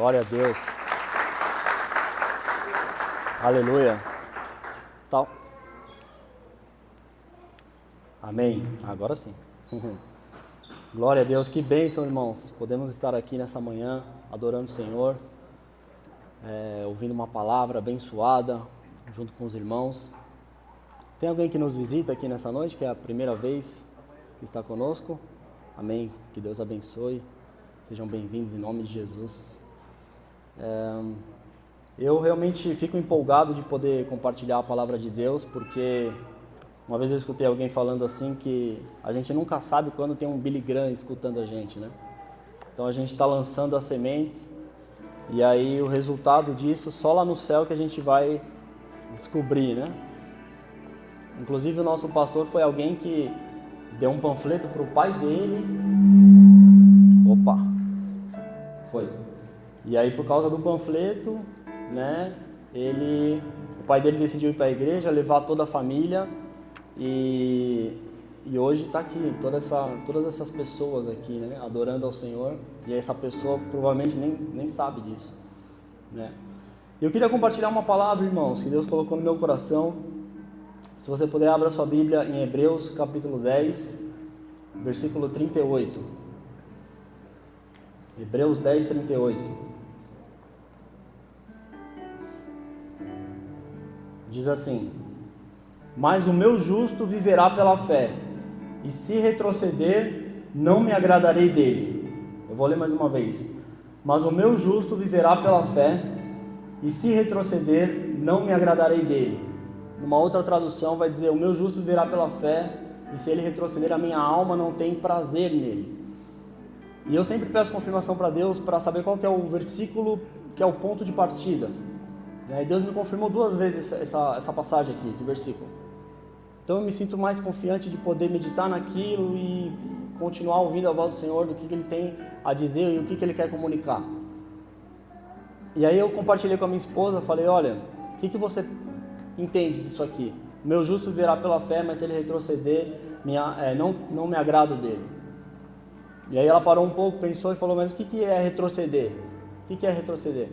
Glória a Deus. Aleluia. Tal. Amém. Agora sim. Glória a Deus. Que bênção, irmãos. Podemos estar aqui nessa manhã adorando o Senhor, ouvindo uma palavra abençoada junto com os irmãos. Tem alguém que nos visita aqui nessa noite, que é a primeira vez que está conosco? Amém. Que Deus abençoe. Sejam bem-vindos em nome de Jesus. Eu realmente fico empolgado de poder compartilhar a palavra de Deus, porque uma vez eu escutei alguém falando assim que a gente nunca sabe quando tem um Billy Graham escutando a gente, né? Então a gente está lançando as sementes e aí o resultado disso só lá no céu que a gente vai descobrir, né? Inclusive o nosso pastor foi alguém que deu um panfleto para o pai dele. Opa! Foi. E aí por causa do panfleto, né, o pai dele decidiu ir para a igreja, levar toda a família e hoje está aqui, todas essas pessoas aqui, né, adorando ao Senhor, e essa pessoa provavelmente nem sabe disso, né. Eu queria compartilhar uma palavra, irmãos, que Deus colocou no meu coração. Se você puder, abra sua Bíblia em Hebreus capítulo 10, versículo 38. Hebreus 10, 38. Diz assim: mas o meu justo viverá pela fé, e se retroceder, não me agradarei dele. Eu vou ler mais uma vez. Mas o meu justo viverá pela fé, e se retroceder, não me agradarei dele. Numa outra tradução vai dizer: o meu justo viverá pela fé, e se ele retroceder, a minha alma não tem prazer nele. E eu sempre peço confirmação para Deus para saber qual que é o versículo que é o ponto de partida. E Deus me confirmou 2 vezes essa passagem aqui, esse versículo. Então eu me sinto mais confiante de poder meditar naquilo e continuar ouvindo a voz do Senhor, do que Ele tem a dizer e o que Ele quer comunicar. E aí eu compartilhei com a minha esposa, falei: olha, o que você entende disso aqui? O meu justo virá pela fé, mas se ele retroceder, não me agrado dele. E aí ela parou um pouco, pensou e falou: mas o que é retroceder? O que é retroceder?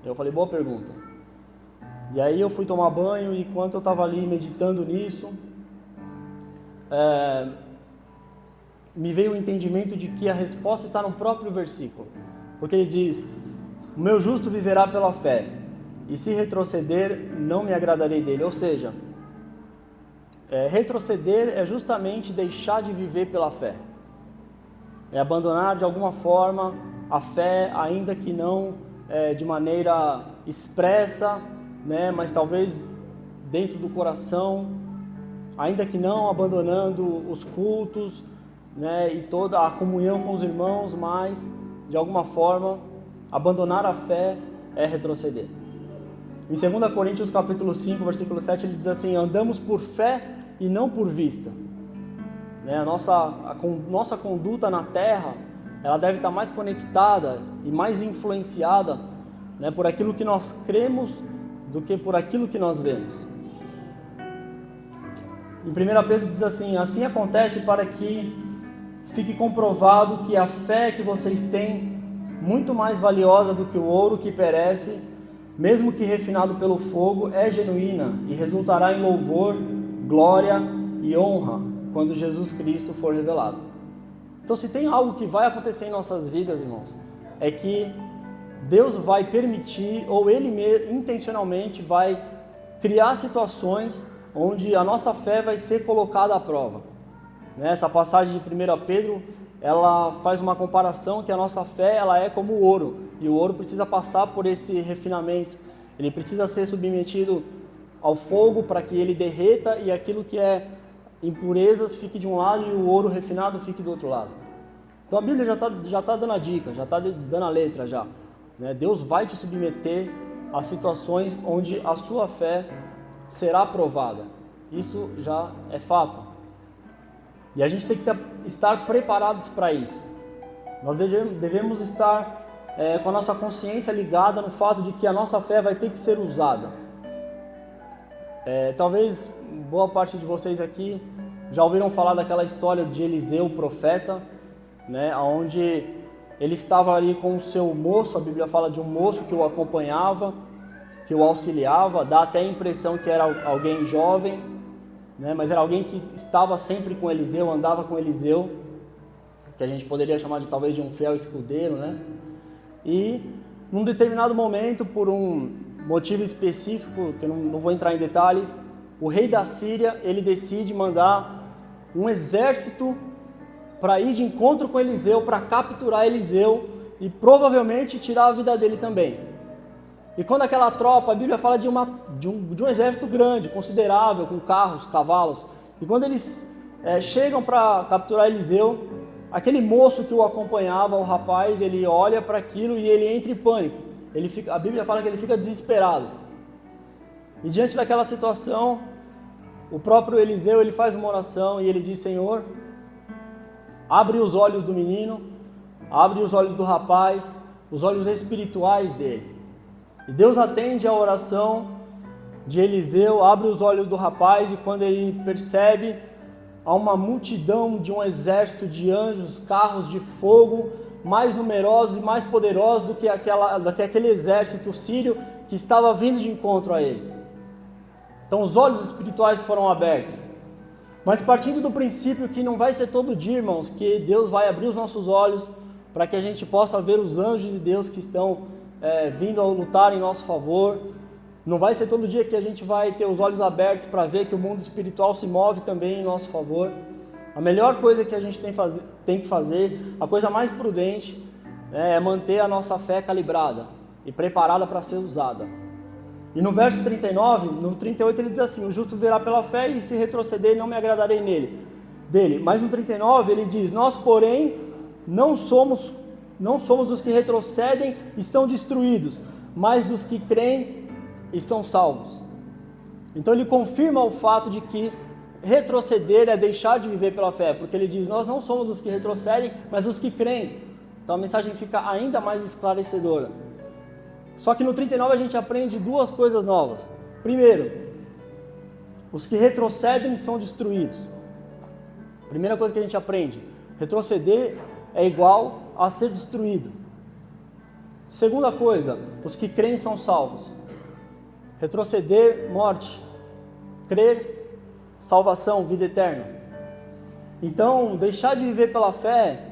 Eu falei: boa pergunta. E aí eu fui tomar banho, e enquanto eu estava ali meditando nisso, me veio o entendimento de que a resposta está no próprio versículo. Porque ele diz: o meu justo viverá pela fé, e se retroceder, não me agradarei dele. Ou seja, retroceder é justamente deixar de viver pela fé. É abandonar de alguma forma a fé, ainda que não de maneira expressa, né, mas talvez dentro do coração, ainda que não abandonando os cultos, né, e toda a comunhão com os irmãos, mas de alguma forma abandonar a fé é retroceder. Em 2 Coríntios capítulo 5, versículo 7, ele diz assim: andamos por fé e não por vista. A nossa conduta na terra, ela deve estar mais conectada e mais influenciada, né, por aquilo que nós cremos do que por aquilo que nós vemos. Em 1 Pedro diz assim: assim acontece para que fique comprovado que a fé que vocês têm, muito mais valiosa do que o ouro que perece, mesmo que refinado pelo fogo, é genuína e resultará em louvor, glória e honra quando Jesus Cristo for revelado. Então, se tem algo que vai acontecer em nossas vidas, irmãos, é que Deus vai permitir, ou Ele intencionalmente vai criar situações onde a nossa fé vai ser colocada à prova. Essa passagem de 1 Pedro, ela faz uma comparação que a nossa fé, ela é como o ouro, e o ouro precisa passar por esse refinamento, ele precisa ser submetido ao fogo para que ele derreta e aquilo que é impurezas fique de um lado e o ouro refinado fique do outro lado. Então a Bíblia já tá dando a dica, já está dando a letra já. Deus vai te submeter a situações onde a sua fé será provada. Isso já é fato. E a gente tem que estar preparados para isso. Nós devemos estar com a nossa consciência ligada no fato de que a nossa fé vai ter que ser usada. Talvez boa parte de vocês aqui já ouviram falar daquela história de Eliseu, o profeta, onde ele estava ali com o seu moço, a Bíblia fala de um moço que o acompanhava, que o auxiliava, dá até a impressão que era alguém jovem, né? Mas era alguém que estava sempre com Eliseu, andava com Eliseu, que a gente poderia chamar de talvez de um fiel escudeiro, né? E num determinado momento, por um motivo específico, que eu não vou entrar em detalhes, o rei da Síria, ele decide mandar um exército para ir de encontro com Eliseu, para capturar Eliseu e provavelmente tirar a vida dele também. E quando aquela tropa, a Bíblia fala de um exército grande, considerável, com carros, cavalos, e quando eles chegam para capturar Eliseu, aquele moço que o acompanhava, o rapaz, ele olha para aquilo e ele entra em pânico. A Bíblia fala que ele fica desesperado. E diante daquela situação, o próprio Eliseu, ele faz uma oração e ele diz: Senhor, abre os olhos do menino, abre os olhos do rapaz, os olhos espirituais dele. E Deus atende a oração de Eliseu, abre os olhos do rapaz, e quando ele percebe a uma multidão de um exército de anjos, carros de fogo, mais numerosos e mais poderosos do que aquele exército sírio que estava vindo de encontro a eles. Então os olhos espirituais foram abertos. Mas partindo do princípio que não vai ser todo dia, irmãos, que Deus vai abrir os nossos olhos para que a gente possa ver os anjos de Deus que estão vindo a lutar em nosso favor. Não vai ser todo dia que a gente vai ter os olhos abertos para ver que o mundo espiritual se move também em nosso favor. A melhor coisa que a gente tem que fazer, a coisa mais prudente, é manter a nossa fé calibrada e preparada para ser usada. E no verso 39, no 38 ele diz assim: o justo verá pela fé, e se retroceder não me agradarei dele. Mas no 39 ele diz: nós porém não somos os que retrocedem e são destruídos, mas dos que creem e são salvos. Então ele confirma o fato de que retroceder é deixar de viver pela fé, porque ele diz: nós não somos os que retrocedem, mas os que creem. Então a mensagem fica ainda mais esclarecedora. Só que no 39 a gente aprende duas coisas novas. Primeiro, os que retrocedem são destruídos. Primeira coisa que a gente aprende: retroceder é igual a ser destruído. Segunda coisa, os que creem são salvos. Retroceder, morte. Crer, salvação, vida eterna. Então, deixar de viver pela fé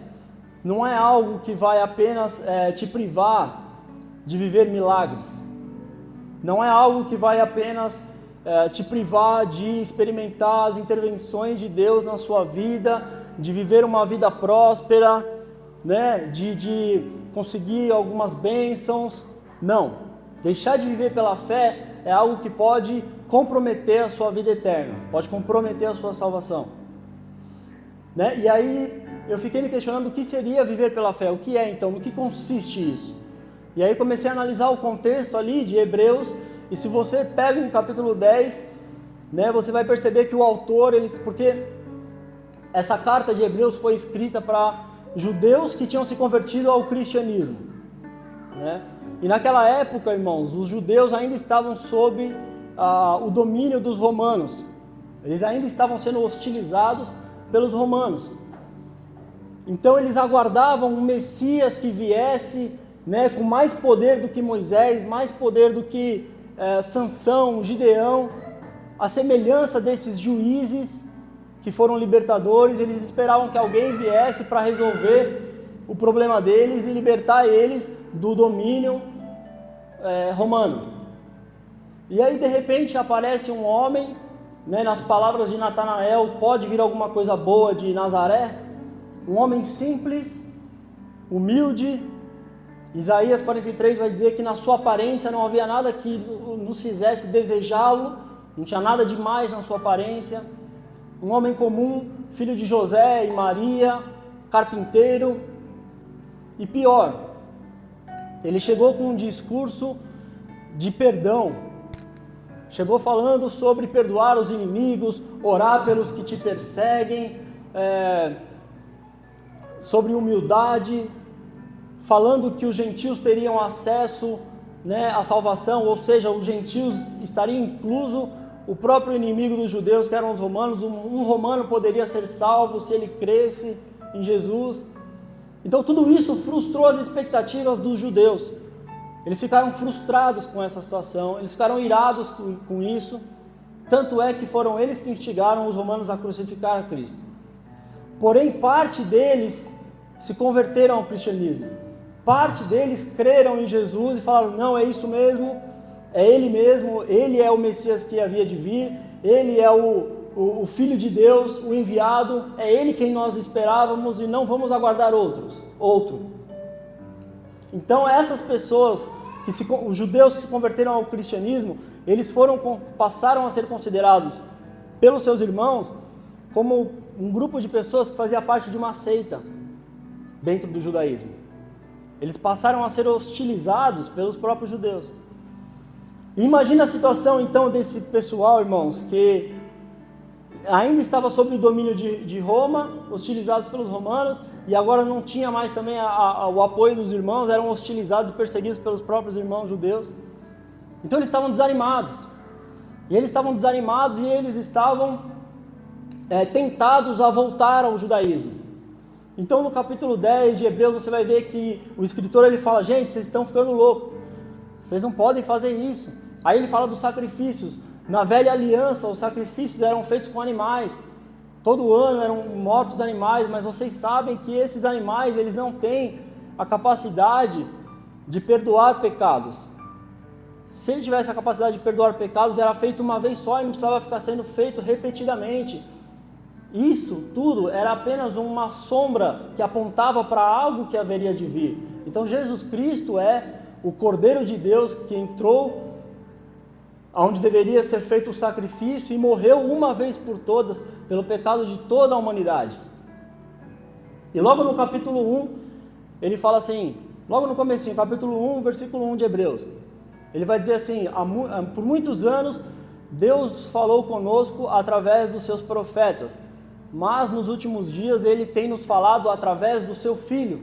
não é algo que vai apenas te privar de viver milagres. Não é algo que vai apenas te privar de experimentar as intervenções de Deus na sua vida, de viver uma vida próspera, né? de conseguir algumas bênçãos. Não. Deixar de viver pela fé é algo que pode comprometer a sua vida eterna, pode comprometer a sua salvação. Né? E aí eu fiquei me questionando o que seria viver pela fé, o que é então, no que consiste isso? E aí comecei a analisar o contexto ali de Hebreus, e se você pega o capítulo 10, né, você vai perceber que o autor, porque essa carta de Hebreus foi escrita para judeus que tinham se convertido ao cristianismo, né? E naquela época, irmãos, os judeus ainda estavam sob o domínio dos romanos. Eles ainda estavam sendo hostilizados pelos romanos. Então eles aguardavam um Messias que viesse, né, com mais poder do que Moisés, mais poder do que Sansão, Gideão, a semelhança desses juízes que foram libertadores. Eles esperavam que alguém viesse para resolver o problema deles e libertar eles do domínio romano. E aí de repente aparece um homem, né, nas palavras de Natanael, pode vir alguma coisa boa de Nazaré? Um homem simples, humilde. Isaías 43 vai dizer que na sua aparência não havia nada que nos fizesse desejá-lo, não tinha nada demais na sua aparência. Um homem comum, filho de José e Maria, carpinteiro. E pior, ele chegou com um discurso de perdão. Chegou falando sobre perdoar os inimigos, orar pelos que te perseguem, sobre humildade, falando que os gentios teriam acesso, né, à salvação, ou seja, os gentios estariam incluso o próprio inimigo dos judeus, que eram os romanos. Um romano poderia ser salvo se ele cresce em Jesus. Então tudo isso frustrou as expectativas dos judeus. Eles ficaram frustrados com essa situação, eles ficaram irados com isso. Tanto é que foram eles que instigaram os romanos a crucificar a Cristo. Porém, parte deles se converteram ao cristianismo. Parte deles creram em Jesus e falaram, não, é isso mesmo, é Ele mesmo, Ele é o Messias que havia de vir, Ele é o Filho de Deus, o enviado, é Ele quem nós esperávamos e não vamos aguardar outro. Então essas pessoas, os judeus que se converteram ao cristianismo, eles passaram a ser considerados pelos seus irmãos como um grupo de pessoas que fazia parte de uma seita dentro do judaísmo. Eles passaram a ser hostilizados pelos próprios judeus. E imagina a situação então desse pessoal, irmãos, que ainda estava sob o domínio de Roma, hostilizados pelos romanos, e agora não tinha mais também o apoio dos irmãos, eram hostilizados e perseguidos pelos próprios irmãos judeus. Então eles estavam desanimados. E eles estavam tentados a voltar ao judaísmo. Então no capítulo 10 de Hebreus você vai ver que o escritor ele fala, gente, vocês estão ficando loucos, vocês não podem fazer isso. Aí ele fala dos sacrifícios. Na velha aliança os sacrifícios eram feitos com animais, todo ano eram mortos animais, mas vocês sabem que esses animais eles não têm a capacidade de perdoar pecados. Se ele tivesse a capacidade de perdoar pecados, era feito uma vez só e não precisava ficar sendo feito repetidamente. Isso tudo era apenas uma sombra que apontava para algo que haveria de vir. Então Jesus Cristo é o Cordeiro de Deus que entrou onde deveria ser feito o sacrifício e morreu uma vez por todas pelo pecado de toda a humanidade. E logo no capítulo 1, ele fala assim, logo no comecinho, capítulo 1, versículo 1 de Hebreus, ele vai dizer assim, por muitos anos Deus falou conosco através dos seus profetas, mas nos últimos dias ele tem nos falado através do seu Filho,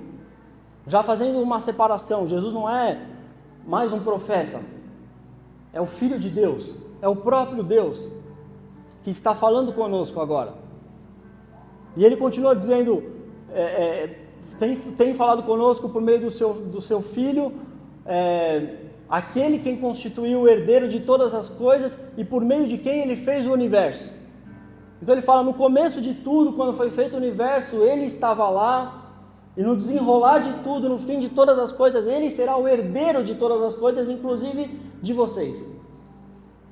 já fazendo uma separação. Jesus não é mais um profeta, é o Filho de Deus, é o próprio Deus que está falando conosco agora. E ele continua dizendo, tem falado conosco por meio do seu Filho, aquele quem constituiu o herdeiro de todas as coisas e por meio de quem ele fez o universo. Então ele fala, no começo de tudo, quando foi feito o universo, ele estava lá, e no desenrolar de tudo, no fim de todas as coisas, ele será o herdeiro de todas as coisas, inclusive de vocês.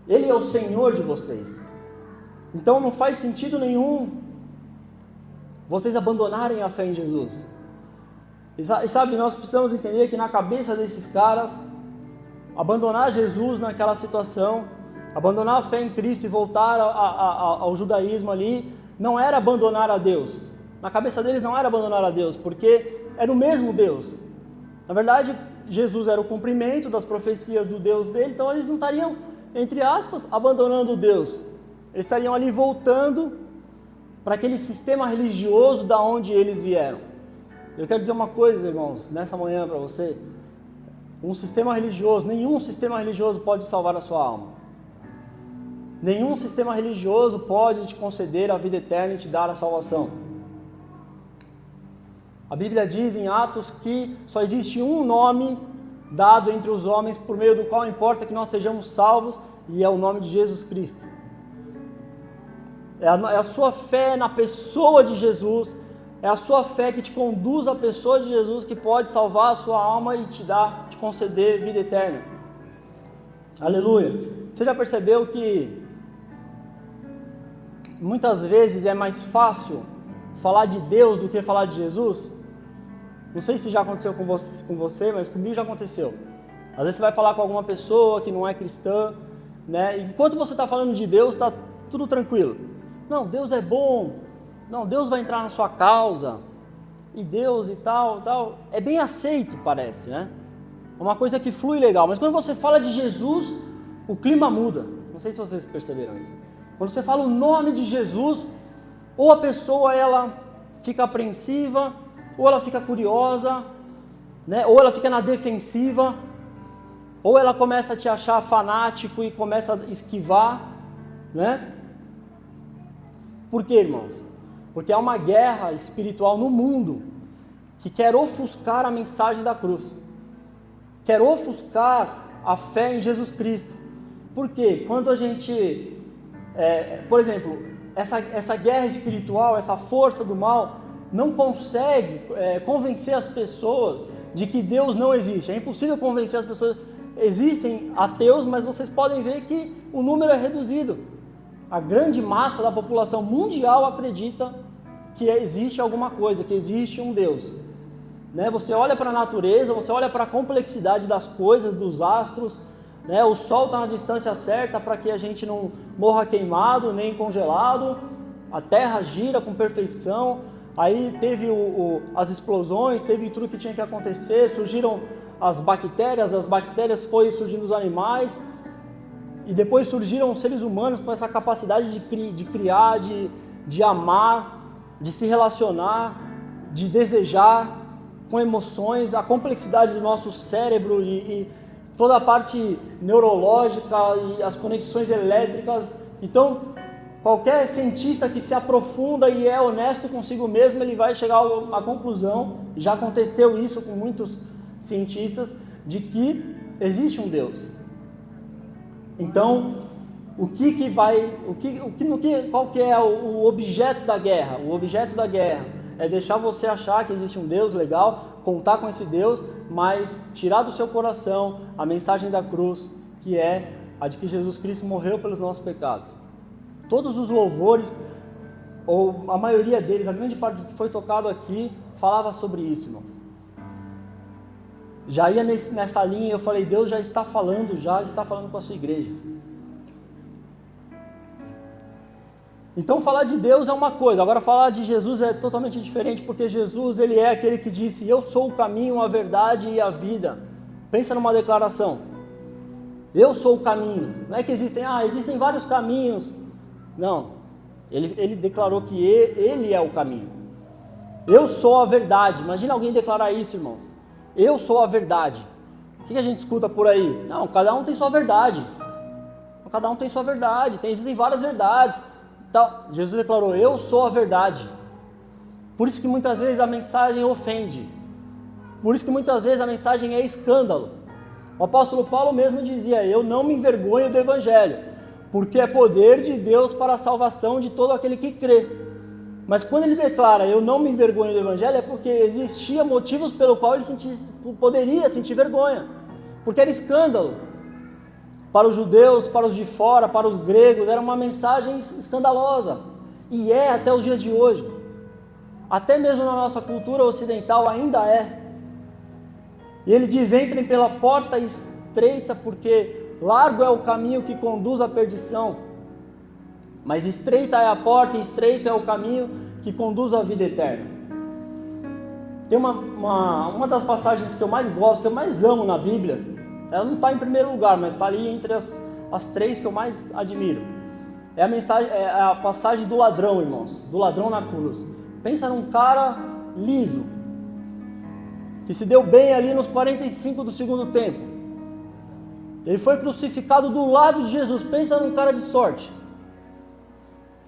Ele é o Senhor de vocês. Então não faz sentido nenhum vocês abandonarem a fé em Jesus. E sabe, nós precisamos entender que na cabeça desses caras, abandonar Jesus naquela situação, abandonar a fé em Cristo e voltar ao judaísmo ali, não era abandonar a Deus. Na cabeça deles não era abandonar a Deus, porque era o mesmo Deus. Na verdade, Jesus era o cumprimento das profecias do Deus dele, então eles não estariam, entre aspas, abandonando Deus. Eles estariam ali voltando para aquele sistema religioso da onde eles vieram. Eu quero dizer uma coisa, irmãos, nessa manhã para você. Um sistema religioso, nenhum sistema religioso pode salvar a sua alma. Nenhum sistema religioso pode te conceder a vida eterna e te dar a salvação. A Bíblia diz em Atos que só existe um nome dado entre os homens por meio do qual importa que nós sejamos salvos, e é o nome de Jesus Cristo. É a sua fé na pessoa de Jesus, é a sua fé que te conduz à pessoa de Jesus que pode salvar a sua alma e te conceder vida eterna. Aleluia! Você já percebeu que muitas vezes é mais fácil falar de Deus do que falar de Jesus? Não sei se já aconteceu com você, mas comigo já aconteceu. Às vezes você vai falar com alguma pessoa que não é cristã, né? Enquanto você está falando de Deus, está tudo tranquilo. Não, Deus é bom. Não, Deus vai entrar na sua causa. E Deus e tal. É bem aceito, parece, né? É uma coisa que flui legal. Mas quando você fala de Jesus, o clima muda. Não sei se vocês perceberam isso. Quando você fala o nome de Jesus, ou a pessoa ela fica apreensiva, ou ela fica curiosa, né? Ou ela fica na defensiva, ou ela começa a te achar fanático e começa a esquivar, né? Por quê, irmãos? Porque há uma guerra espiritual no mundo que quer ofuscar a mensagem da cruz, quer ofuscar a fé em Jesus Cristo. Por quê? Quando a gente, por exemplo, essa guerra espiritual, essa força do mal, não consegue convencer as pessoas de que Deus não existe. É impossível convencer as pessoas. Existem ateus, mas vocês podem ver que o número é reduzido. A grande massa da população mundial acredita que existe alguma coisa, que existe um Deus. Né? Você olha para a natureza, você olha para a complexidade das coisas, dos astros, né? O Sol está na distância certa para que a gente não morra queimado, nem congelado. A Terra gira com perfeição. Aí teve as explosões, teve tudo que tinha que acontecer, surgiram as bactérias foi surgindo os animais, e depois surgiram os seres humanos com essa capacidade de criar, de amar, de se relacionar, de desejar, com emoções, a complexidade do nosso cérebro e toda a parte neurológica e as conexões elétricas. Então, qualquer cientista que se aprofunda e é honesto consigo mesmo, ele vai chegar à conclusão, já aconteceu isso com muitos cientistas, de que existe um Deus. Então, qual que é o objeto da guerra? O objeto da guerra é deixar você achar que existe um Deus legal, contar com esse Deus, mas tirar do seu coração a mensagem da cruz, que é a de que Jesus Cristo morreu pelos nossos pecados. Todos os louvores, ou a maioria deles, a grande parte que foi tocado aqui, falava sobre isso, irmão. Já ia nessa linha, eu falei, Deus já está falando com a sua igreja. Então falar de Deus é uma coisa, agora falar de Jesus é totalmente diferente, porque Jesus, ele é aquele que disse, eu sou o caminho, a verdade e a vida. Pensa numa declaração, eu sou o caminho, não é que existem vários caminhos, não, ele declarou que ele é o caminho. Eu sou a verdade, imagina alguém declarar isso, irmão, eu sou a verdade. O que a gente escuta por aí? Não, cada um tem sua verdade, existem várias verdades. Jesus declarou, eu sou a verdade. Por isso que muitas vezes a mensagem ofende. Por isso que muitas vezes a mensagem é escândalo. O apóstolo Paulo mesmo dizia, eu não me envergonho do evangelho, porque é poder de Deus para a salvação de todo aquele que crê. Mas quando ele declara, eu não me envergonho do evangelho, é porque existia motivos pelo qual ele poderia sentir vergonha. Porque era escândalo. Para os judeus, para os de fora, para os gregos, era uma mensagem escandalosa. E é até os dias de hoje. Até mesmo na nossa cultura ocidental ainda é. E ele diz, entrem pela porta estreita, porque largo é o caminho que conduz à perdição. Mas estreita é a porta e estreito é o caminho que conduz à vida eterna. Tem uma das passagens que eu mais gosto, que eu mais amo na Bíblia. Ela não está em primeiro lugar, mas está ali entre as três que eu mais admiro. É a passagem do ladrão, irmãos. Do ladrão na cruz. Pensa num cara liso, que se deu bem ali nos 45 do segundo tempo. Ele foi crucificado do lado de Jesus. Pensa num cara de sorte.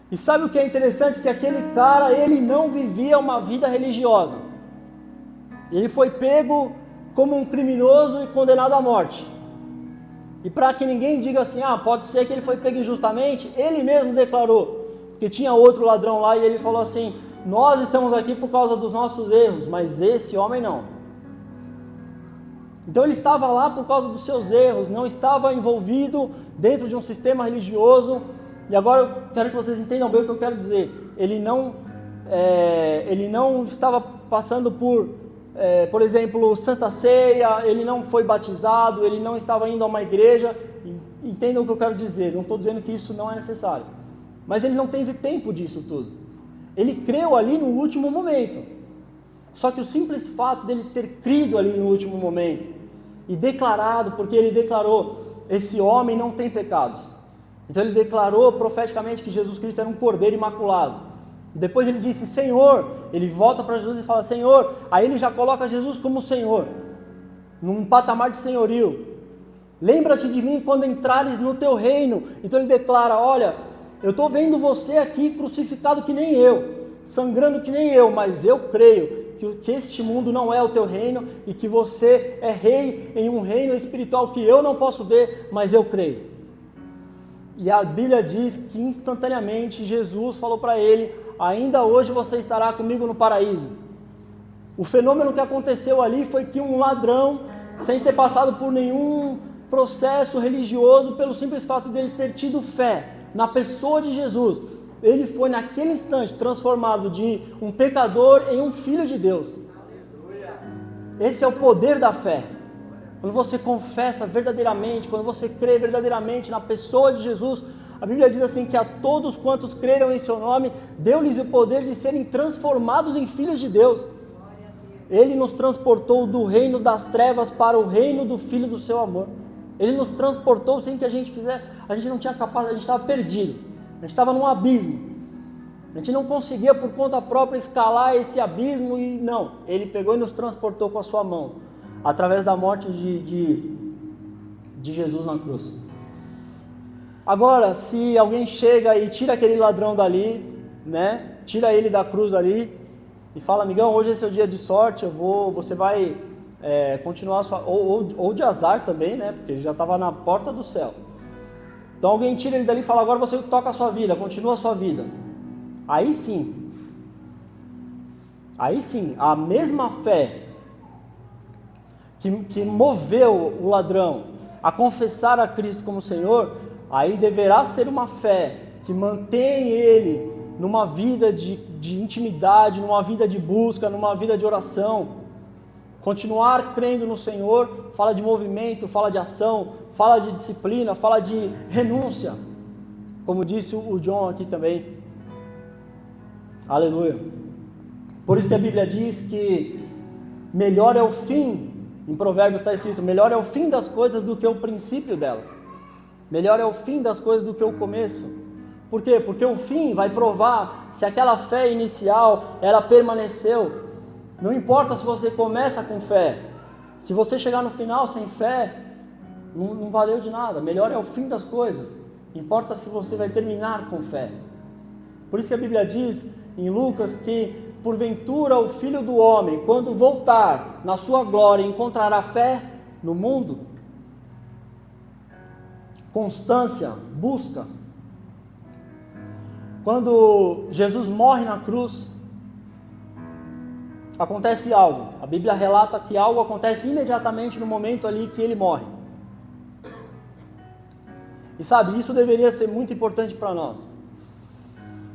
E sabe o que é interessante? Que aquele cara, ele não vivia uma vida religiosa. Ele foi pego como um criminoso e condenado à morte. E para que ninguém diga assim, pode ser que ele foi pego injustamente, ele mesmo declarou, que tinha outro ladrão lá e ele falou assim, nós estamos aqui por causa dos nossos erros, mas esse homem não. Então ele estava lá por causa dos seus erros, não estava envolvido dentro de um sistema religioso. E agora eu quero que vocês entendam bem o que eu quero dizer. Ele não estava passando por exemplo, Santa Ceia, ele não foi batizado, ele não estava indo a uma igreja. Entendam o que eu quero dizer, não estou dizendo que isso não é necessário. Mas ele não teve tempo disso tudo. Ele creu ali no último momento. Só que o simples fato dele ter crido ali no último momento e declarado, porque ele declarou, esse homem não tem pecados. Então ele declarou profeticamente que Jesus Cristo era um cordeiro imaculado. Depois ele disse, Senhor, ele volta para Jesus e fala, Senhor, aí ele já coloca Jesus como Senhor, num patamar de senhorio. Lembra-te de mim quando entrares no teu reino. Então ele declara, olha, eu estou vendo você aqui crucificado que nem eu, sangrando que nem eu, mas eu creio que este mundo não é o teu reino e que você é rei em um reino espiritual que eu não posso ver, mas eu creio. E a Bíblia diz que instantaneamente Jesus falou para ele: ainda hoje você estará comigo no paraíso. O fenômeno que aconteceu ali foi que um ladrão, sem ter passado por nenhum processo religioso, pelo simples fato dele ter tido fé na pessoa de Jesus, ele foi naquele instante transformado de um pecador em um filho de Deus. Esse é o poder da fé. Quando você confessa verdadeiramente, quando você crê verdadeiramente na pessoa de Jesus, a Bíblia diz assim que a todos quantos creram em seu nome, deu-lhes o poder de serem transformados em filhos de Deus. Ele nos transportou do reino das trevas para o reino do Filho do seu amor. Ele nos transportou sem que a gente fizesse, a gente não tinha capacidade, a gente estava perdido, a gente estava num abismo. A gente não conseguia por conta própria escalar esse abismo e não, Ele pegou e nos transportou com a sua mão, através da morte de Jesus na cruz. Agora, se alguém chega e tira aquele ladrão dali, né, tira ele da cruz ali, e fala: amigão, hoje é seu dia de sorte, você vai continuar a sua... Ou de azar também, né? Porque ele já estava na porta do céu. Então alguém tira ele dali e fala: agora você toca a sua vida, continua a sua vida. Aí sim, a mesma fé que moveu o ladrão a confessar a Cristo como Senhor, aí deverá ser uma fé que mantém ele numa vida de intimidade, numa vida de busca, numa vida de oração. Continuar crendo no Senhor fala de movimento, fala de ação, fala de disciplina, fala de renúncia, como disse o John aqui também. Aleluia. Por isso que a Bíblia diz que melhor é o fim, em Provérbios está escrito, melhor é o fim das coisas do que o princípio delas. Melhor é o fim das coisas do que o começo. Por quê? Porque o fim vai provar se aquela fé inicial, ela permaneceu. Não importa se você começa com fé, se você chegar no final sem fé, não valeu de nada. Melhor é o fim das coisas. Importa se você vai terminar com fé. Por isso que a Bíblia diz em Lucas que porventura o Filho do Homem, quando voltar na sua glória, encontrará fé no mundo? Constância, busca. Quando Jesus morre na cruz, acontece algo. A Bíblia relata que algo acontece imediatamente no momento ali que ele morre. E sabe, isso deveria ser muito importante para nós.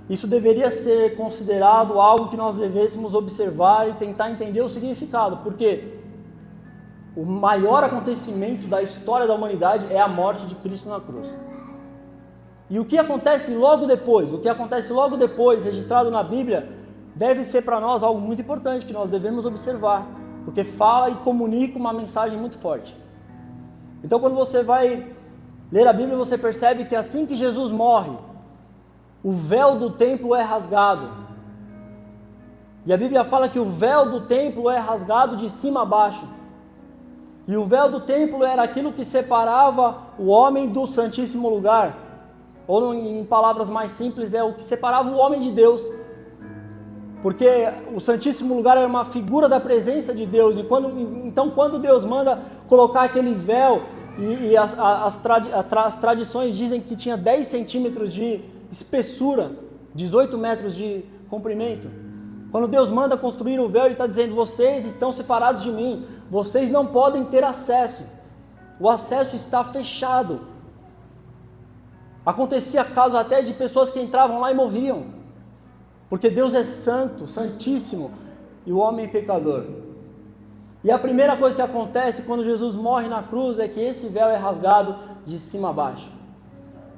Isso deveria ser considerado algo que nós devêssemos observar e tentar entender o significado, porque o maior acontecimento da história da humanidade é a morte de Cristo na cruz. E o que acontece logo depois, registrado na Bíblia, deve ser para nós algo muito importante que nós devemos observar, porque fala e comunica uma mensagem muito forte. Então, quando você vai ler a Bíblia, você percebe que assim que Jesus morre, o véu do templo é rasgado. E a Bíblia fala que o véu do templo é rasgado de cima a baixo. E o véu do templo era aquilo que separava o homem do Santíssimo Lugar. Ou em palavras mais simples, é o que separava o homem de Deus. Porque o Santíssimo Lugar era uma figura da presença de Deus. Então quando Deus manda colocar aquele véu, e as tradições dizem que tinha 10 centímetros de espessura, 18 metros de comprimento. Quando Deus manda construir o véu, Ele está dizendo: vocês estão separados de mim, vocês não podem ter acesso. O acesso está fechado. Acontecia casos até de pessoas que entravam lá e morriam, porque Deus é santo, santíssimo, e o homem é pecador. E a primeira coisa que acontece quando Jesus morre na cruz é que esse véu é rasgado de cima a baixo.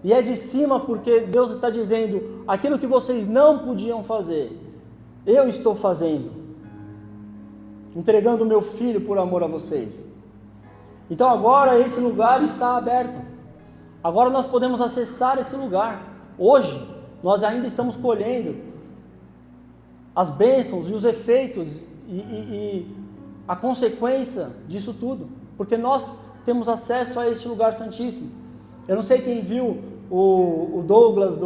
E é de cima porque Deus está dizendo: aquilo que vocês não podiam fazer, eu estou fazendo, entregando o meu filho por amor a vocês. Então agora esse lugar está aberto. Agora nós podemos acessar esse lugar. Hoje nós ainda estamos colhendo as bênçãos e os efeitos e a consequência disso tudo, porque nós temos acesso a este lugar santíssimo. Eu não sei quem viu o Douglas,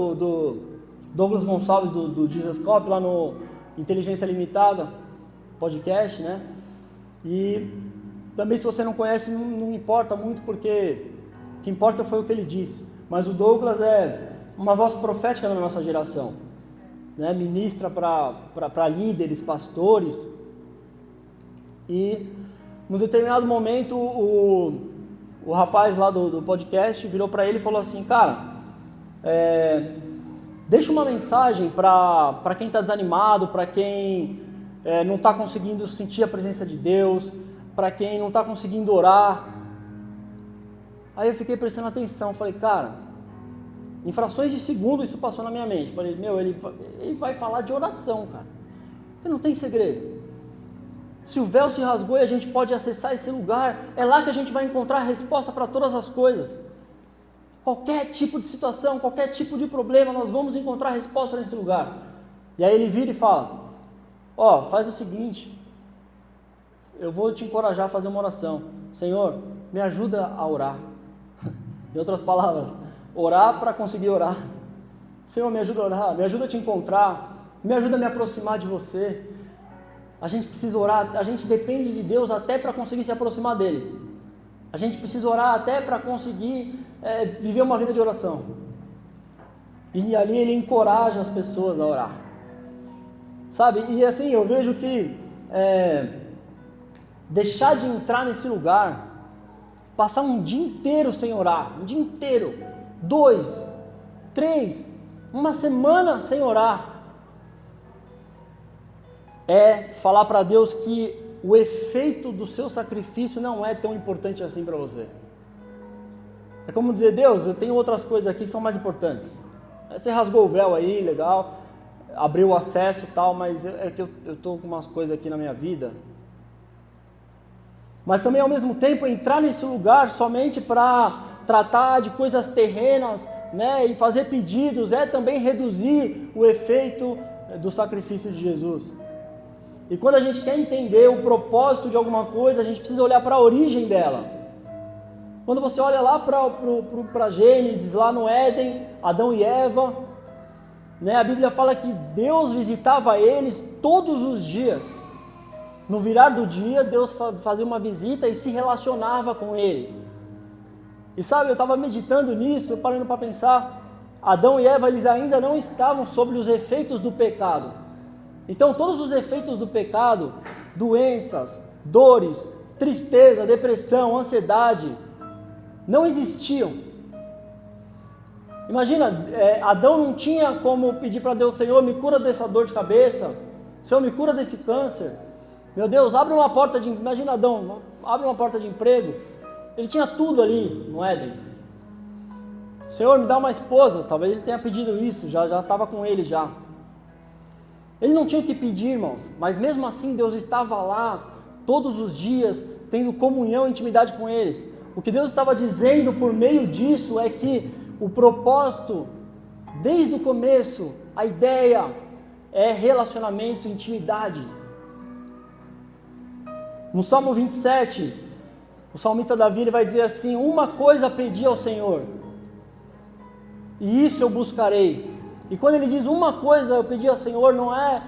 Douglas Gonçalves do Jesus Cop lá no Inteligência Limitada. podcast, né? E também, se você não conhece, não importa muito, porque o que importa foi o que ele disse. Mas o Douglas é uma voz profética na nossa geração, né? Ministra para líderes, pastores. E num determinado momento o rapaz lá do podcast virou para ele e falou assim: cara, deixa uma mensagem para quem está desanimado, para quem não está conseguindo sentir a presença de Deus, para quem não está conseguindo orar. Aí eu fiquei prestando atenção, falei: cara, em frações de segundo isso passou na minha mente. Falei: meu, ele vai falar de oração, cara, porque não tem segredo. Se o véu se rasgou e a gente pode acessar esse lugar, é lá que a gente vai encontrar a resposta para todas as coisas. Qualquer tipo de situação, qualquer tipo de problema, nós vamos encontrar a resposta nesse lugar. E aí ele vira e fala: faz o seguinte, eu vou te encorajar a fazer uma oração. Senhor, me ajuda a orar. Em outras palavras, orar para conseguir orar. Senhor, me ajuda a orar, me ajuda a te encontrar, me ajuda a me aproximar de você. A gente precisa orar, a gente depende de Deus até para conseguir se aproximar dele. A gente precisa orar até para conseguir viver uma vida de oração. E ali ele encoraja as pessoas a orar. Sabe? E assim, eu vejo que deixar de entrar nesse lugar, passar um dia inteiro sem orar, um dia inteiro, 2, 3, uma semana sem orar, é falar para Deus que o efeito do seu sacrifício não é tão importante assim para você. É como dizer: Deus, eu tenho outras coisas aqui que são mais importantes. Você rasgou o véu aí, legal, abriu o acesso e tal, mas é que eu estou com umas coisas aqui na minha vida. Mas também, ao mesmo tempo, entrar nesse lugar somente para tratar de coisas terrenas, né, e fazer pedidos, é também reduzir o efeito do sacrifício de Jesus. E quando a gente quer entender o propósito de alguma coisa, a gente precisa olhar para a origem dela. Quando você olha lá para Gênesis, lá no Éden, Adão e Eva, né, a Bíblia fala que Deus visitava eles todos os dias. No virar do dia, Deus fazia uma visita e se relacionava com eles. E sabe, eu estava meditando nisso, parando para pensar, Adão e Eva, eles ainda não estavam sob os efeitos do pecado. Então, todos os efeitos do pecado, doenças, dores, tristeza, depressão, ansiedade, não existiam. Imagina, Adão não tinha como pedir para Deus: Senhor, me cura dessa dor de cabeça, Senhor, me cura desse câncer, meu Deus, abre uma porta de... Imagina Adão, abre uma porta de emprego. Ele tinha tudo ali no Éden. Senhor, me dá uma esposa. Talvez ele tenha pedido isso, já estava com ele já. Ele não tinha o que pedir, irmãos, mas mesmo assim Deus estava lá todos os dias, tendo comunhão e intimidade com eles. O que Deus estava dizendo por meio disso é que o propósito, desde o começo, a ideia é relacionamento, intimidade. No Salmo 27, o salmista Davi ele vai dizer assim: uma coisa pedi ao Senhor, e isso eu buscarei. E quando ele diz uma coisa eu pedi ao Senhor, não é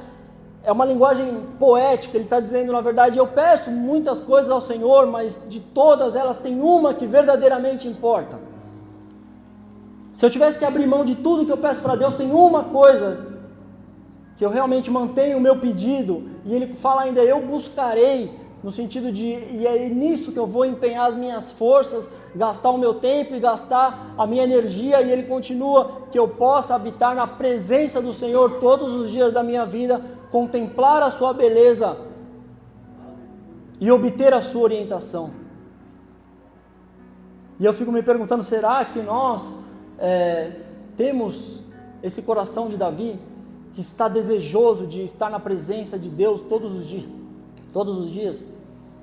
uma linguagem poética. Ele está dizendo, na verdade, eu peço muitas coisas ao Senhor, mas de todas elas tem uma que verdadeiramente importa. Se eu tivesse que abrir mão de tudo que eu peço para Deus, tem uma coisa que eu realmente mantenho o meu pedido. E ele fala ainda: eu buscarei, no sentido de, e é nisso que eu vou empenhar as minhas forças, gastar o meu tempo e gastar a minha energia. E ele continua: que eu possa habitar na presença do Senhor todos os dias da minha vida, contemplar a sua beleza e obter a sua orientação. E eu fico me perguntando, será que nós temos esse coração de Davi, que está desejoso de estar na presença de Deus todos os dias?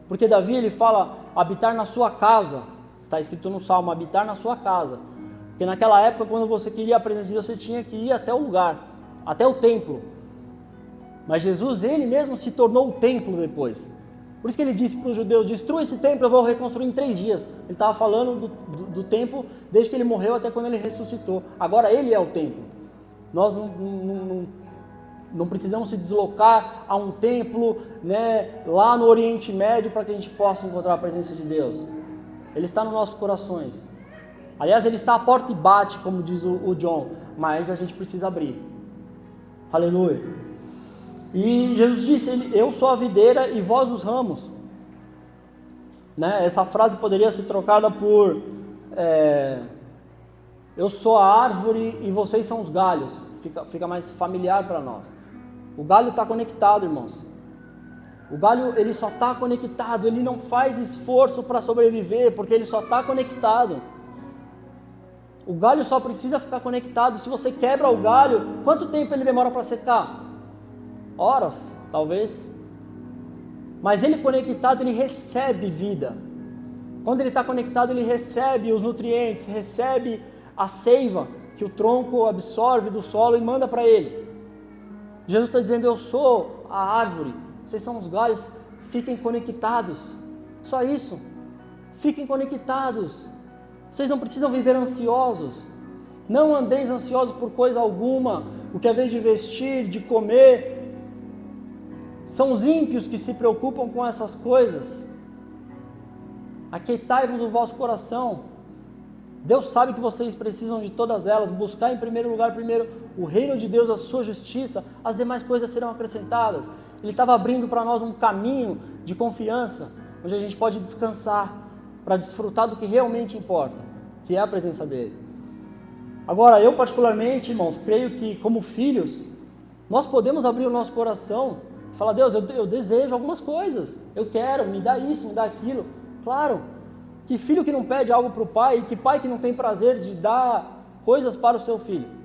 Porque Davi, ele fala habitar na sua casa. Está escrito no Salmo, habitar na sua casa. Porque naquela época, quando você queria a presença de Deus, você tinha que ir até o lugar, até o templo. Mas Jesus, ele mesmo se tornou o templo depois. Por isso que ele disse para os judeus: destrua esse templo, eu vou reconstruir em 3 dias. Ele estava falando do templo desde que ele morreu até quando ele ressuscitou. Agora ele é o templo. Nós não precisamos se deslocar a um templo, né, lá no Oriente Médio para que a gente possa encontrar a presença de Deus. Ele está nos nossos corações. Aliás, Ele está à porta e bate, como diz o John, mas a gente precisa abrir. Aleluia. E Jesus disse, eu sou a videira e vós os ramos. Né? Essa frase poderia ser trocada por eu sou a árvore e vocês são os galhos. Fica mais familiar para nós. O galho está conectado, irmãos. O galho, ele só está conectado, ele não faz esforço para sobreviver, porque ele só está conectado. O galho só precisa ficar conectado. Se você quebra o galho, quanto tempo ele demora para secar? Horas, talvez. Mas ele conectado, ele recebe vida. Quando ele está conectado, ele recebe os nutrientes, recebe a seiva que o tronco absorve do solo e manda para ele. Jesus está dizendo, eu sou a árvore, vocês são os galhos, fiquem conectados. Só isso. Fiquem conectados. Vocês não precisam viver ansiosos. Não andeis ansiosos por coisa alguma. O que é vez de vestir, de comer. São os ímpios que se preocupam com essas coisas. Aquietai-vos no vosso coração. Deus sabe que vocês precisam de todas elas. Buscar em primeiro lugar, o reino de Deus, a sua justiça. As demais coisas serão acrescentadas. Ele estava abrindo para nós um caminho de confiança, onde a gente pode descansar, para desfrutar do que realmente importa, que é a presença dele. Agora, eu particularmente, irmãos, creio que como filhos, nós podemos abrir o nosso coração e falar, Deus, eu desejo algumas coisas, eu quero, me dá isso, me dá aquilo. Claro, que filho que não pede algo para o pai, que pai que não tem prazer de dar coisas para o seu filho.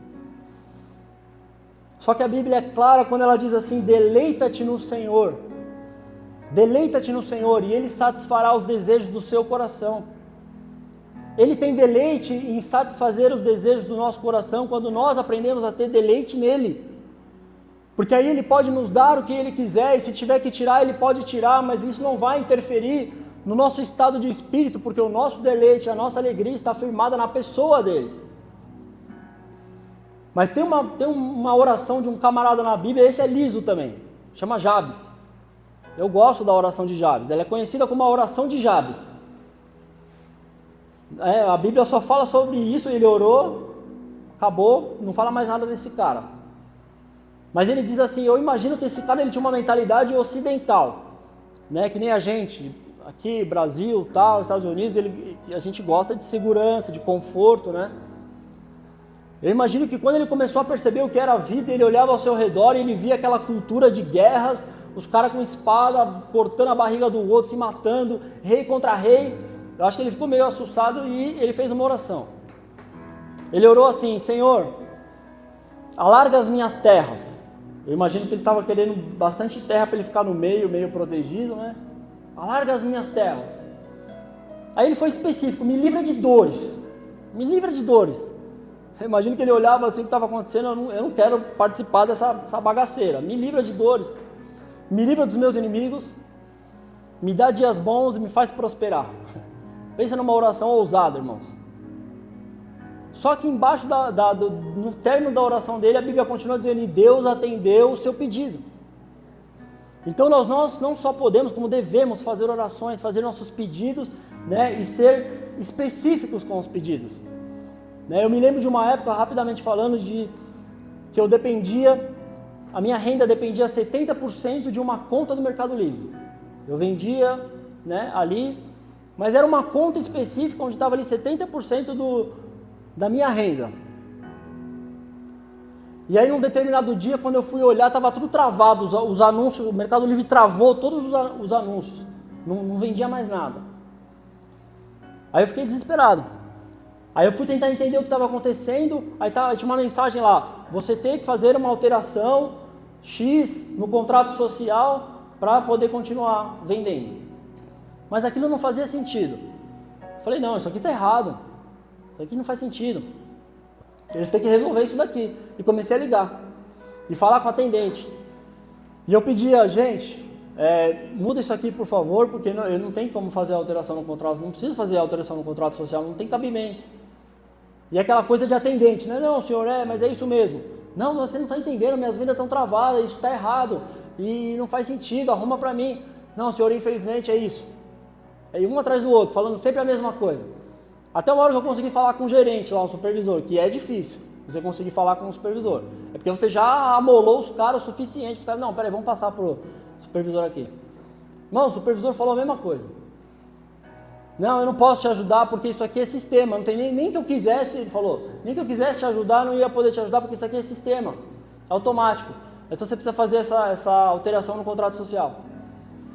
Só que a Bíblia é clara quando ela diz assim, deleita-te no Senhor. Deleita-te no Senhor e Ele satisfará os desejos do seu coração. Ele tem deleite em satisfazer os desejos do nosso coração quando nós aprendemos a ter deleite nele. Porque aí Ele pode nos dar o que Ele quiser e se tiver que tirar, Ele pode tirar, mas isso não vai interferir no nosso estado de espírito, porque o nosso deleite, a nossa alegria está firmada na pessoa dele. Mas tem uma oração de um camarada na Bíblia, esse é liso também, chama Jabes. Eu gosto da oração de Jabes, ela é conhecida como a oração de Jabes. A Bíblia só fala sobre isso, ele orou, acabou, não fala mais nada desse cara. Mas ele diz assim, eu imagino que esse cara ele tinha uma mentalidade ocidental, né? Que nem a gente, aqui Brasil, tal, Estados Unidos, a gente gosta de segurança, de conforto, né? Eu imagino que quando ele começou a perceber o que era a vida, ele olhava ao seu redor e ele via aquela cultura de guerras, os caras com espada, cortando a barriga do outro, se matando, rei contra rei. Eu acho que ele ficou meio assustado e ele fez uma oração. Ele orou assim, Senhor, alarga as minhas terras. Eu imagino que ele estava querendo bastante terra para ele ficar no meio protegido, né? Alarga as minhas terras. Aí ele foi específico, me livra de dores. Me livra de dores. Eu imagino que ele olhava assim o que estava acontecendo, eu não quero participar dessa bagaceira. Me livra de dores. Me livra dos meus inimigos. Me dá dias bons e me faz prosperar. Pensa numa oração ousada, irmãos. Só que embaixo, no término da oração dele, a Bíblia continua dizendo, e Deus atendeu o seu pedido. Então nós não só podemos, como devemos fazer orações, fazer nossos pedidos, né, e ser específicos com os pedidos. Né, eu me lembro de uma época, rapidamente falando, que eu dependia, a minha renda dependia 70% de uma conta do Mercado Livre. Eu vendia, né, ali, mas era uma conta específica onde estava ali 70% da minha renda. E aí num determinado dia, quando eu fui olhar, estava tudo travado, os anúncios, o Mercado Livre travou todos os anúncios, não vendia mais nada. Aí eu fiquei desesperado. Aí eu fui tentar entender o que estava acontecendo, aí tinha uma mensagem lá, você tem que fazer uma alteração X no contrato social para poder continuar vendendo. Mas aquilo não fazia sentido. Falei, não, isso aqui está errado, isso aqui não faz sentido. Eles têm que resolver isso daqui. E comecei a ligar e falar com a atendente. E eu pedia, gente, muda isso aqui por favor, porque eu não tenho como fazer a alteração no contrato, não preciso fazer a alteração no contrato social, não tem cabimento. E aquela coisa de atendente, né? Não, senhor, mas é isso mesmo. Não, você não está entendendo, minhas vendas estão travadas, isso está errado, e não faz sentido, arruma para mim. Não, senhor, infelizmente é isso. Aí um atrás do outro, falando sempre a mesma coisa. Até uma hora que eu consegui falar com o gerente lá, o supervisor, que é difícil você conseguir falar com o supervisor. É porque você já amolou os caras o suficiente. Os caras, não, peraí, vamos passar pro supervisor aqui. Não, o supervisor falou a mesma coisa. Não, eu não posso te ajudar porque isso aqui é sistema. Não tem nem que eu quisesse, ele falou, nem que eu quisesse te ajudar, não ia poder te ajudar porque isso aqui é sistema, é automático. Então você precisa fazer essa alteração no contrato social.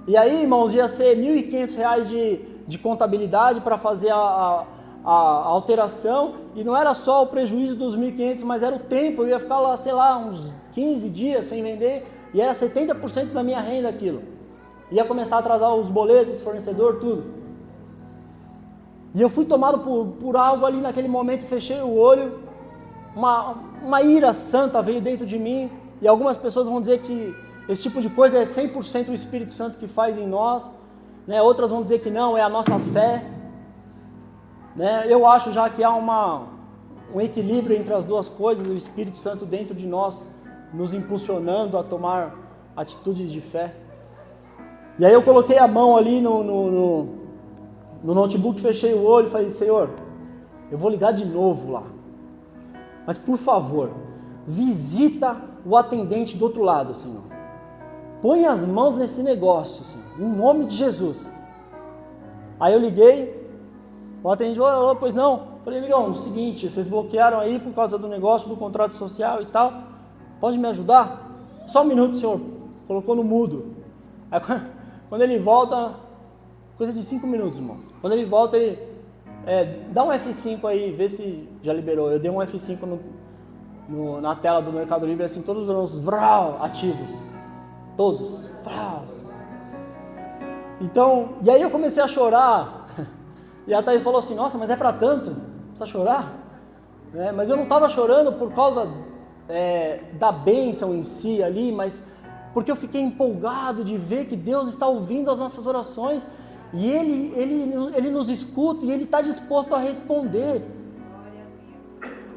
E aí, irmãos, ia ser R$ 1.500 de contabilidade para fazer a alteração, e não era só o prejuízo dos 1.500, mas era o tempo. Eu ia ficar lá, sei lá, uns 15 dias sem vender, e era 70% da minha renda aquilo. Ia começar a atrasar os boletos, os fornecedores, tudo. E eu fui tomado por algo ali naquele momento, fechei o olho, uma ira santa veio dentro de mim, e algumas pessoas vão dizer que esse tipo de coisa é 100% o Espírito Santo que faz em nós, né? Outras vão dizer que não, é a nossa fé. Né? Eu acho já que há um equilíbrio entre as duas coisas, o Espírito Santo dentro de nós, nos impulsionando a tomar atitudes de fé. E aí eu coloquei a mão ali no notebook, fechei o olho e falei, Senhor, eu vou ligar de novo lá. Mas por favor, visita o atendente do outro lado, Senhor. Põe as mãos nesse negócio, Senhor, em nome de Jesus. Aí eu liguei, o atendente, pois não. Falei, amigão, é o seguinte, vocês bloquearam aí por causa do negócio, do contrato social e tal. Pode me ajudar? Só um minuto, senhor. Colocou no mudo. Aí quando ele volta, coisa de 5 minutos, irmão. Quando ele volta, ele dá um F5 aí, vê se já liberou. Eu dei um F5 na tela do Mercado Livre, assim, todos os anúncios ativos. Todos. Então, e aí eu comecei a chorar. E a Thaís falou assim, nossa, mas é para tanto? Precisa chorar? Mas eu não estava chorando por causa da bênção em si ali, mas porque eu fiquei empolgado de ver que Deus está ouvindo as nossas orações e Ele nos escuta e Ele está disposto a responder.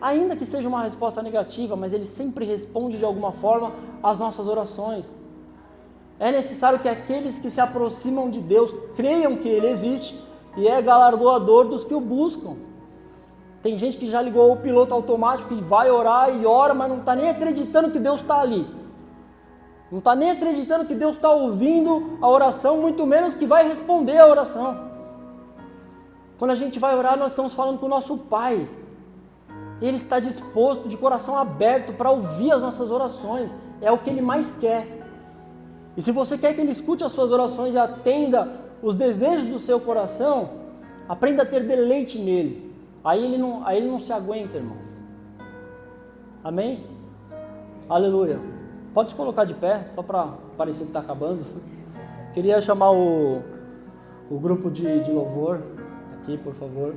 Ainda que seja uma resposta negativa, mas Ele sempre responde de alguma forma às nossas orações. É necessário que aqueles que se aproximam de Deus creiam que Ele existe e é galardoador dos que o buscam. Tem gente que já ligou o piloto automático e vai orar e ora, mas não está nem acreditando que Deus está ali. Não está nem acreditando que Deus está ouvindo a oração, muito menos que vai responder a oração. Quando a gente vai orar, nós estamos falando com o nosso Pai. Ele está disposto, de coração aberto, para ouvir as nossas orações. É o que Ele mais quer. E se você quer que Ele escute as suas orações e atenda os desejos do seu coração, aprenda a ter deleite nele. Aí ele não se aguenta, irmãos. Amém? Aleluia. Pode se colocar de pé, só para parecer que está acabando. Queria chamar o grupo de louvor aqui, por favor.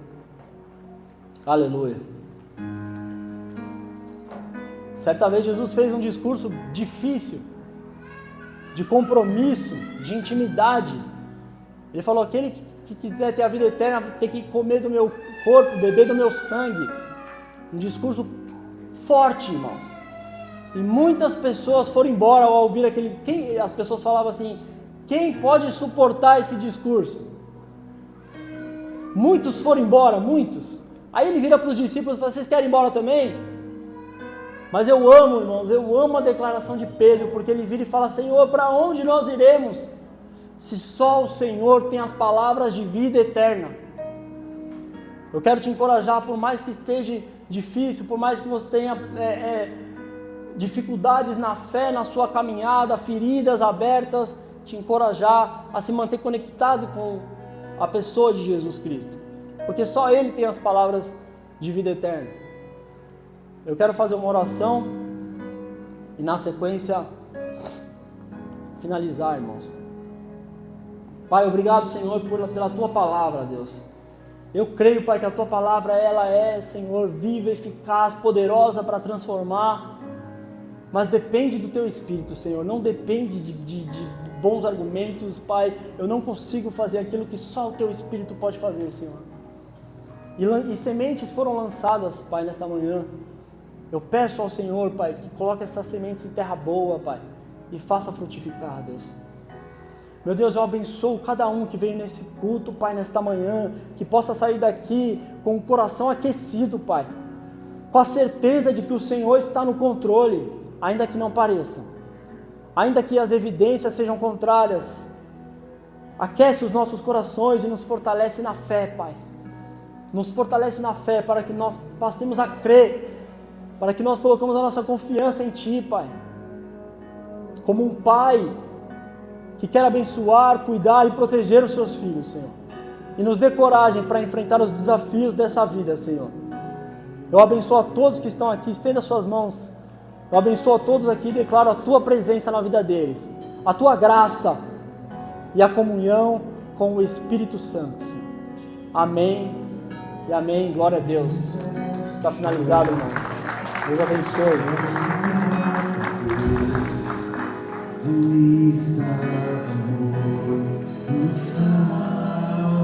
Aleluia. Certa vez Jesus fez um discurso difícil, de compromisso, de intimidade. Ele falou, aquele que quiser ter a vida eterna tem que comer do meu corpo, beber do meu sangue. Um discurso forte, irmãos. E muitas pessoas foram embora ao ouvir aquele... As pessoas falavam assim, quem pode suportar esse discurso? Muitos foram embora, muitos. Aí ele vira para os discípulos e fala, vocês querem ir embora também? Mas eu amo, irmãos, eu amo a declaração de Pedro, porque ele vira e fala, Senhor, para onde nós iremos? Se só o Senhor tem as palavras de vida eterna. Eu quero te encorajar, por mais que esteja difícil, por mais que você tenha dificuldades na fé, na sua caminhada, feridas abertas, te encorajar a se manter conectado com a pessoa de Jesus Cristo, porque só Ele tem as palavras de vida eterna. Eu quero fazer uma oração e na sequência finalizar, irmãos. Pai, obrigado, Senhor, pela Tua palavra, Deus. Eu creio, Pai, que a Tua palavra, ela é, Senhor, viva, eficaz, poderosa para transformar, mas depende do Teu Espírito, Senhor, não depende de bons argumentos, Pai. Eu não consigo fazer aquilo que só o Teu Espírito pode fazer, Senhor. E sementes foram lançadas, Pai, nessa manhã, Eu peço ao Senhor, Pai, que coloque essas sementes em terra boa, Pai, e faça frutificar, Deus. Meu Deus, eu abençoo cada um que veio nesse culto, Pai, nesta manhã, que possa sair daqui com o coração aquecido, Pai, com a certeza de que o Senhor está no controle, ainda que não pareça, ainda que as evidências sejam contrárias. Aquece os nossos corações e nos fortalece na fé, Pai. Nos fortalece na fé para que nós passemos a crer, para que nós colocamos a nossa confiança em Ti, Pai. Como um pai que quer abençoar, cuidar e proteger os seus filhos, Senhor. E nos dê coragem para enfrentar os desafios dessa vida, Senhor. Eu abençoo a todos que estão aqui, estenda suas mãos. Eu abençoo a todos aqui e declaro a Tua presença na vida deles, a Tua graça e a comunhão com o Espírito Santo, Senhor. Amém e amém. Glória a Deus. Está finalizado, irmão. Deus abençoe. Ali está o amor, o